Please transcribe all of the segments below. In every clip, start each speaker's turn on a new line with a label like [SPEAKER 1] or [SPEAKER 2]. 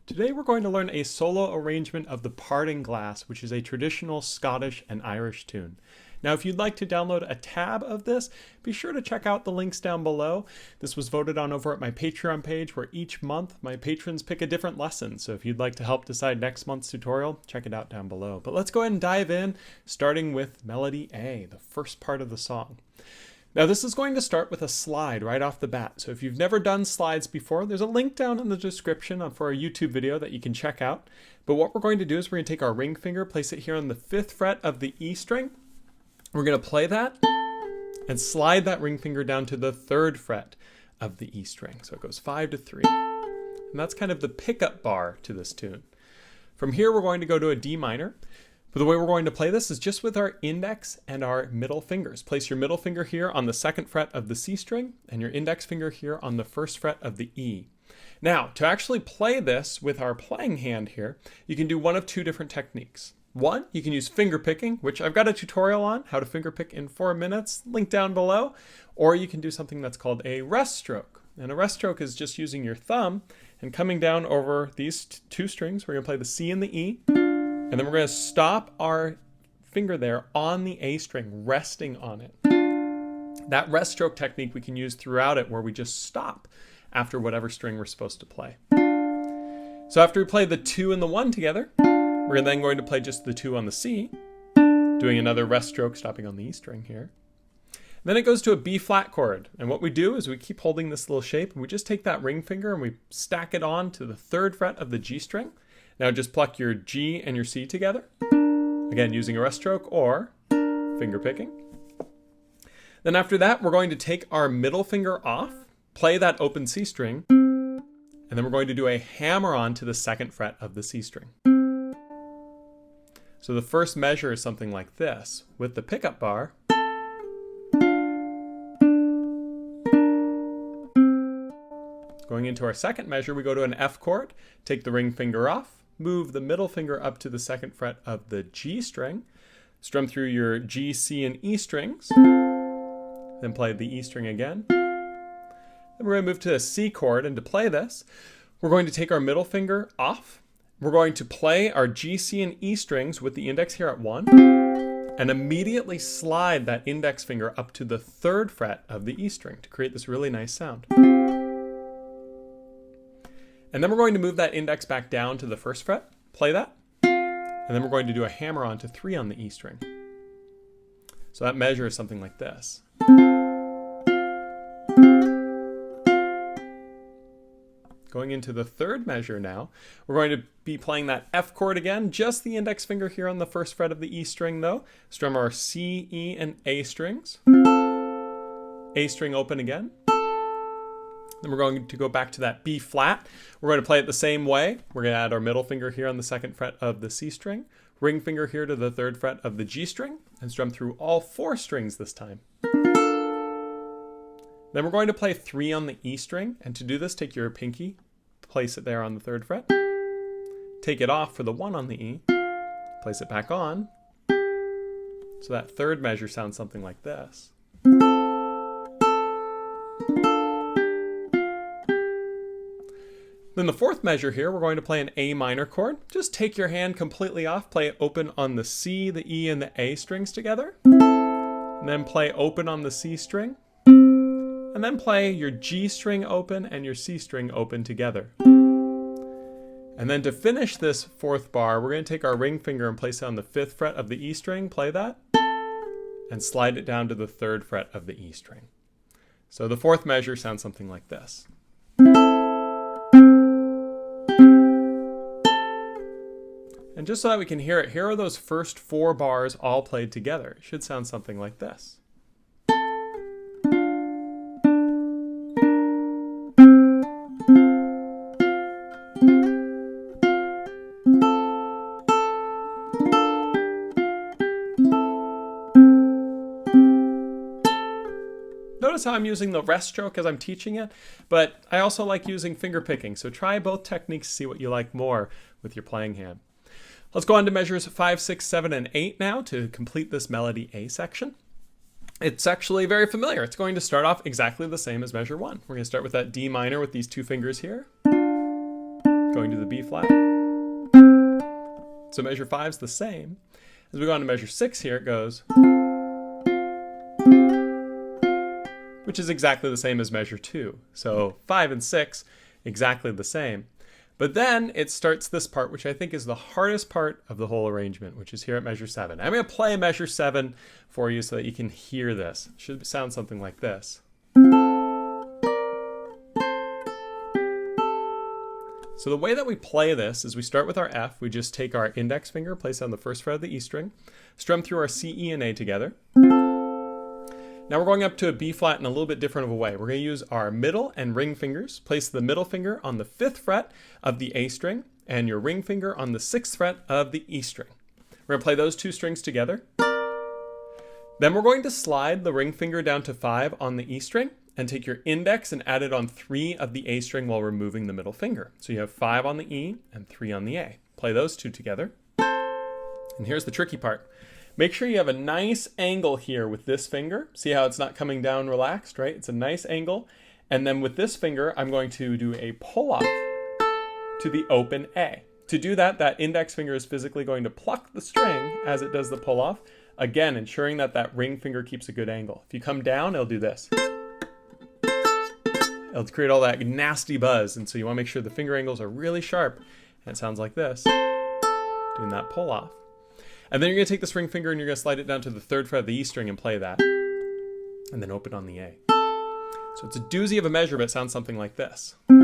[SPEAKER 1] Today we're going to learn a solo arrangement of the Parting Glass, which is a traditional Scottish and Irish tune. Now, if you'd like to download a tab of this, be sure to check out the links down below. This was voted on over at my Patreon page, where each month my patrons pick a different lesson. So if you'd like to help decide next month's tutorial, check it out down below. But let's go ahead and dive in, starting with Melody A, the first part of the song. Now this is going to start with a slide right off the bat. So if you've never done slides before, there's a link down in the description for a YouTube video that you can check out. But what we're going to do is we're going to take our ring finger, place it here on the 5th fret of the E string. We're going to play that and slide that ring finger down to the 3rd fret of the E string. So it goes 5 to 3. And that's kind of the pickup bar to this tune. From here we're going to go to a D minor. But the way we're going to play this is just with our index and our middle fingers. Place your middle finger here on the 2nd fret of the C string and your index finger here on the 1st fret of the E. Now, to actually play this with our playing hand here, you can do one of two different techniques. One, you can use finger picking, which I've got a tutorial on how to finger pick in 4 minutes, link down below. Or you can do something that's called a rest stroke. And a rest stroke is just using your thumb and coming down over these two strings. We're going to play the C and the E. And then we're going to stop our finger there on the A string, resting on it. That rest stroke technique we can use throughout it, where we just stop after whatever string we're supposed to play. So after we play the 2 and the 1 together, we're then going to play just the 2 on the C, doing another rest stroke, stopping on the E string here. Then it goes to a B flat chord. And what we do is we keep holding this little shape, and we just take that ring finger and we stack it on to the 3rd fret of the G string. Now just pluck your G and your C together, again using a rest stroke or finger picking. Then after that, we're going to take our middle finger off, play that open C string, and then we're going to do a hammer on to the 2nd fret of the C string. So the first measure is something like this, with the pickup bar. Going into our second measure, we go to an F chord, take the ring finger off, move the middle finger up to the 2nd fret of the G string, strum through your G, C, and E strings, then play the E string again. Then we're going to move to a C chord, and to play this, we're going to take our middle finger off. We're going to play our G, C, and E strings with the index here at 1, and immediately slide that index finger up to the 3rd fret of the E string to create this really nice sound. And then we're going to move that index back down to the 1st fret, play that, and then we're going to do a hammer on to 3 on the E string. So that measure is something like this. Going into the 3rd measure now, we're going to be playing that F chord again, just the index finger here on the 1st fret of the E string though. Strum our C, E, and A strings. A string open again. Then we're going to go back to that B flat. We're going to play it the same way. We're going to add our middle finger here on the 2nd fret of the C string, ring finger here to the 3rd fret of the G string, and strum through all 4 strings this time. Then we're going to play 3 on the E string, and to do this, take your pinky, place it there on the 3rd fret, take it off for the 1 on the E, place it back on, so that 3rd measure sounds something like this. Then the 4th measure here, we're going to play an A minor chord. Just take your hand completely off, play it open on the C, the E, and the A strings together. And then play open on the C string. And then play your G string open and your C string open together. And then to finish this 4th bar, we're going to take our ring finger and place it on the 5th fret of the E string, play that, and slide it down to the 3rd fret of the E string. So the 4th measure sounds something like this. And just so that we can hear it, here are those first 4 bars all played together. It should sound something like this. Notice how I'm using the rest stroke as I'm teaching it, but I also like using finger picking. So try both techniques to see what you like more with your playing hand. Let's go on to measures 5, 6, 7, and 8 now to complete this Melody A section. It's actually very familiar. It's going to start off exactly the same as measure 1. We're going to start with that D minor with these 2 fingers here. going to the B flat. So measure 5 is the same. As we go on to measure 6 here, it goes, which is exactly the same as measure 2. So 5 and 6, exactly the same. But then it starts this part, which I think is the hardest part of the whole arrangement, which is here at measure 7. I'm going to play measure 7 for you so that you can hear this. It should sound something like this. So the way that we play this is we start with our F. We just take our index finger, place it on the first fret of the E string, strum through our C, E, and A together. Now we're going up to a B flat in a little bit different of a way. We're going to use our middle and ring fingers. Place the middle finger on the 5th fret of the A string and your ring finger on the 6th fret of the E string. We're going to play those two strings together. Then we're going to slide the ring finger down to 5 on the E string and take your index and add it on 3 of the A string while removing the middle finger. So you have 5 on the E and 3 on the A. Play those two together. And here's the tricky part. Make sure you have a nice angle here with this finger. See how it's not coming down relaxed, right? It's a nice angle. And then with this finger, I'm going to do a pull off to the open A. To do that, that index finger is physically going to pluck the string as it does the pull off. Again, ensuring that that ring finger keeps a good angle. If you come down, it'll do this. It'll create all that nasty buzz. And so you want to make sure the finger angles are really sharp. And it sounds like this, doing that pull off. And then you're going to take this ring finger and you're going to slide it down to the 3rd fret of the E string and play that. And then open on the A. So it's a doozy of a measure, but it sounds something like this. And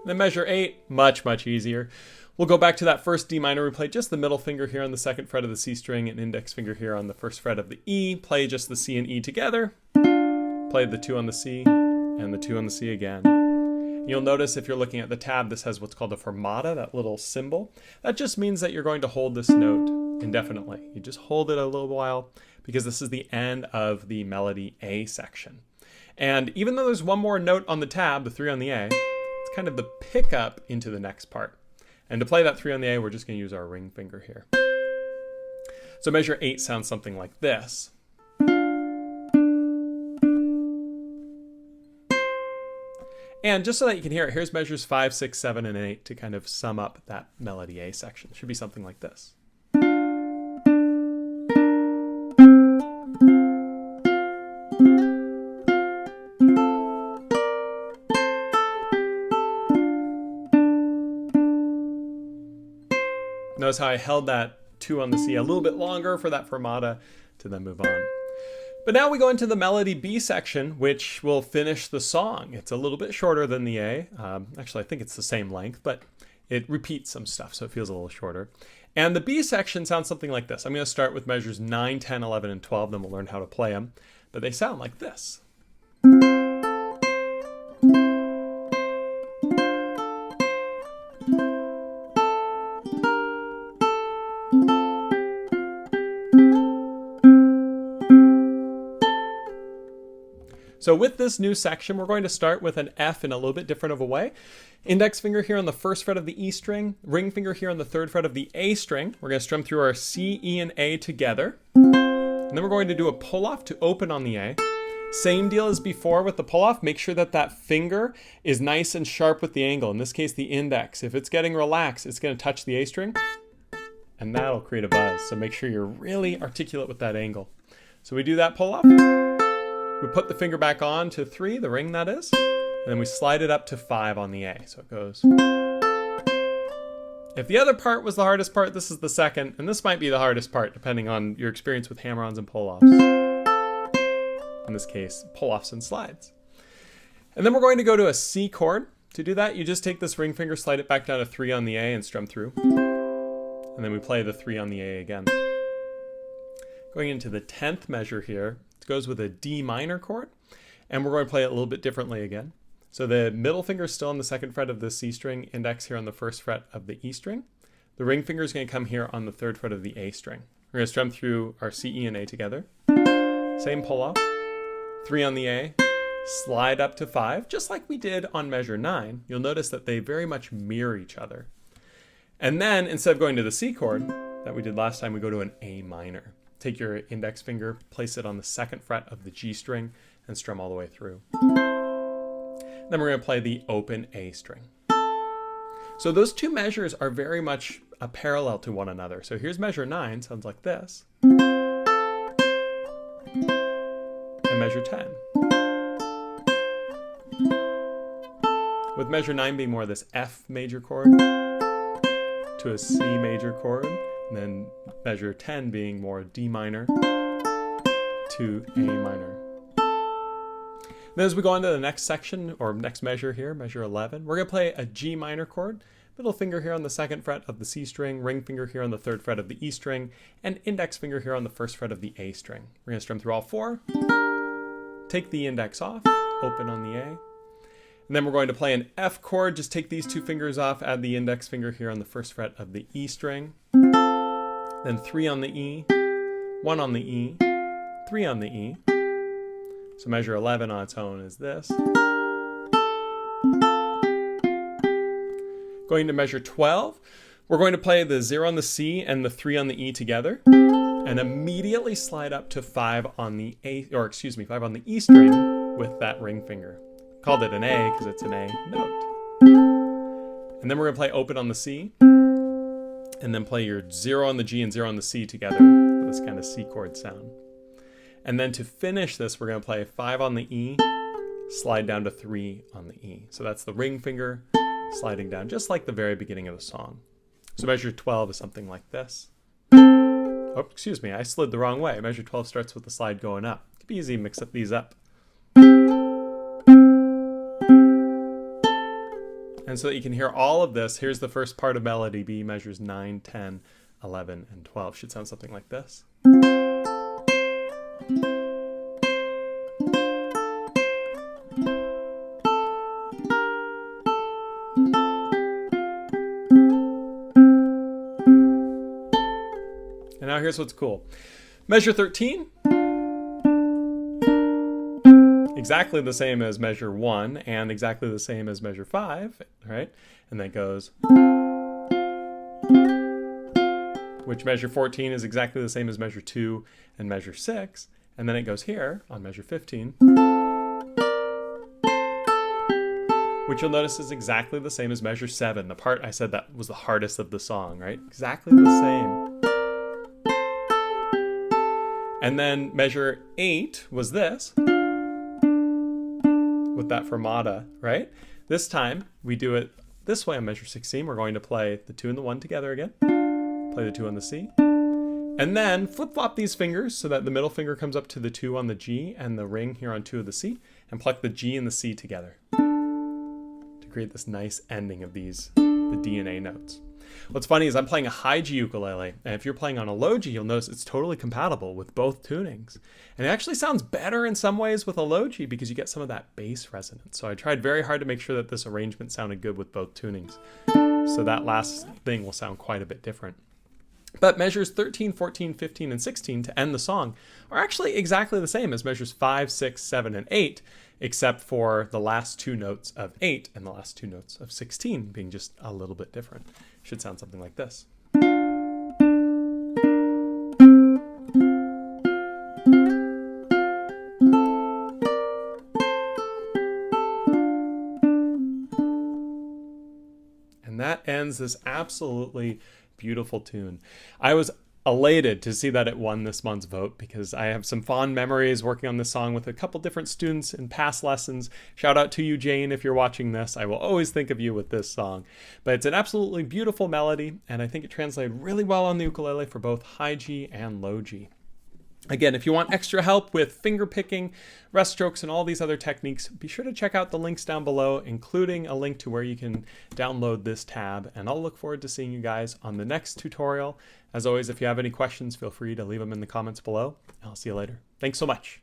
[SPEAKER 1] then measure 8, much, much easier. We'll go back to that first D minor. We play just the middle finger here on the 2nd fret of the C string and index finger here on the 1st fret of the E. Play just the C and E together. Play the 2 on the C and the 2 on the C again. You'll notice if you're looking at the tab, this has what's called a fermata, that little symbol. That just means that you're going to hold this note indefinitely. You just hold it a little while because this is the end of the melody A section. And even though there's one more note on the tab, the 3 on the A, it's kind of the pickup into the next part. And to play that 3 on the A, we're just going to use our ring finger here. So measure 8 sounds something like this. And just so that you can hear it, here's measures 5, 6, 7, and 8 to kind of sum up that melody A section. It should be something like this. Notice how I held that 2 on the C a little bit longer for that fermata to then move on. But now we go into the melody B section, which will finish the song. It's a little bit shorter than the A. Actually, I think it's the same length, but it repeats some stuff, so it feels a little shorter. And the B section sounds something like this. I'm going to start with measures 9, 10, 11, and 12, then we'll learn how to play them. But they sound like this. So with this new section, we're going to start with an F in a little bit different of a way. Index finger here on the 1st fret of the E string, ring finger here on the 3rd fret of the A string. We're going to strum through our C, E, and A together. And then we're going to do a pull off to open on the A. Same deal as before with the pull off. Make sure that that finger is nice and sharp with the angle. In this case, the index. If it's getting relaxed, it's going to touch the A string and that'll create a buzz. So make sure you're really articulate with that angle. So we do that pull off. We put the finger back on to 3, the ring that is, and then we slide it up to 5 on the A. So it goes. If the other part was the hardest part, this is the second, and this might be the hardest part depending on your experience with hammer-ons and pull-offs. In this case, pull-offs and slides. And then we're going to go to a C chord. To do that, you just take this ring finger, slide it back down to 3 on the A and strum through. And then we play the 3 on the A again. Going into the 10th measure here, it goes with a D minor chord, and we're going to play it a little bit differently again. So the middle finger is still on the 2nd fret of the C string, index here on the 1st fret of the E string. The ring finger is going to come here on the 3rd fret of the A string. We're going to strum through our C, E, and A together. Same pull off, 3 on the A, slide up to 5, just like we did on measure 9. You'll notice that they very much mirror each other. And then instead of going to the C chord that we did last time, we go to an A minor. Take your index finger, place it on the 2nd fret of the G string, and strum all the way through. Then we're going to play the open A string. So those two measures are very much a parallel to one another. So here's measure 9, sounds like this. And measure 10. With measure 9 being more this F major chord to a C major chord, and then measure 10 being more D minor to A minor. Then as we go on to the next section, or next measure here, measure 11, we're going to play a G minor chord, middle finger here on the 2nd fret of the C string, ring finger here on the 3rd fret of the E string, and index finger here on the 1st fret of the A string. We're going to strum through all 4, take the index off, open on the A, and then we're going to play an F chord, just take these 2 fingers off, add the index finger here on the 1st fret of the E string, then 3 on the E, 1 on the E, 3 on the E. So measure 11 on its own is this. Going to measure 12, we're going to play the 0 on the C and the 3 on the E together, and immediately slide up to 5 on the A, or excuse me, 5 on the E string with that ring finger. Called it an A because it's an A note. And then we're going to play open on the C, and then play your 0 on the G and 0 on the C together with this kind of C chord sound. And then to finish this, we're going to play 5 on the E, slide down to 3 on the E. So that's the ring finger sliding down, just like the very beginning of the song. So measure 12 is something like this. Oh, excuse me, I slid the wrong way. Measure 12 starts with the slide going up. It could be easy to mix these up. And so that you can hear all of this, here's the first part of melody B, measures 9, 10, 11, and 12. Should sound something like this. And now here's what's cool. Measure 13, exactly the same as measure 1 and exactly the same as measure 5, right? And then goes, which measure 14 is exactly the same as measure 2 and measure 6. And then it goes here on measure 15, which you'll notice is exactly the same as measure 7, the part I said that was the hardest of the song, right? Exactly the same. And then measure 8 was this, with that fermata, right? This time we do it this way on measure 16. We're going to play the 2 and the 1 together again, play the 2 on the C, and then flip-flop these fingers so that the middle finger comes up to the 2 on the G and the ring here on 2 of the C, and pluck the G and the C together to create this nice ending of these, the D and A notes. What's funny is I'm playing a high G ukulele, and if you're playing on a low G, you'll notice it's totally compatible with both tunings. And it actually sounds better in some ways with a low G because you get some of that bass resonance. So I tried very hard to make sure that this arrangement sounded good with both tunings. So that last thing will sound quite a bit different. But measures 13, 14, 15, and 16 to end the song are actually exactly the same as measures 5, 6, 7, and 8, except for the last 2 notes of 8 and the last 2 notes of 16 being just a little bit different. Should sound something like this. And that ends this absolutely beautiful tune. I was elated to see that it won this month's vote because I have some fond memories working on this song with a couple different students in past lessons. Shout out to you, Jane, if you're watching this. I will always think of you with this song. But it's an absolutely beautiful melody, and I think it translated really well on the ukulele for both high G and low G. Again, if you want extra help with finger picking, rest strokes, and all these other techniques, be sure to check out the links down below, including a link to where you can download this tab. And I'll look forward to seeing you guys on the next tutorial. As always, if you have any questions, feel free to leave them in the comments below. I'll see you later. Thanks so much.